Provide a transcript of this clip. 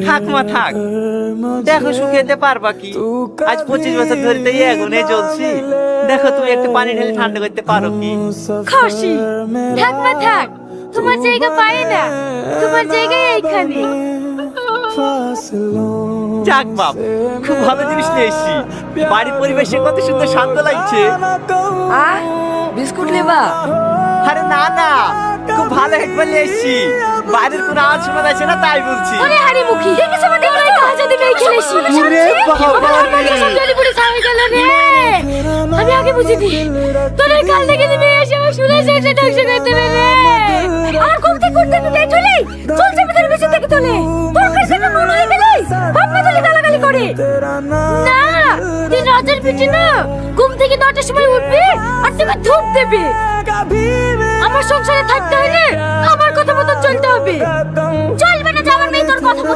থাক মা থাক, দেখো শুকিয়ে পারবা কি? আজ 25 বছর ধরে তো এই আগুনে জ্বলছি, দেখো তুমি একটু পানি ঢেলে ঠান্ডা করতে পারো কি? খাসি থাক মা থাক, তোমার জায়গা পায় না, তোমার জায়গা এইখানে। যাক বাপ, খুব ভালো জিনিস নিয়ে এসেছি। বাড়ির পরিবেশে কত সুন্দর শান্ত লাগছে। বিস্কুট লেবা? আরে না না, খুব ভালো হেডফোন নিয়ে এসেছি। বাইরের কোনো আওয়াজ শোনা যাচ্ছে না তাই বলছি। ওরে হারি মুখি, দেখেছ আমাদের ওই কাজ যদি নেই খেলেছি। ওরে বাবা রে। সব জলি পুরি ছাই গেল রে। আমি আগে বুঝিনি তোর এই কাল থেকে তুমি এসে আমার শুনে শেষে ধ্বংস করতে রে। আর ঘুম থেকে উঠতে তো দেরি হলে চল যাবে তোর বেঁচে থেকে তোলে। তোর কাছে না মনে হয়ে গেলে বাপ মা তোলে গালাগালি করে। না তুই রাজার পিঠে না, ঘুম থেকে 9টার সময় উঠবে আর তুমি ধূপ দেবে। আমার সংসারে থাকতে হলে আমার কথা মতো চলতে হবে। চল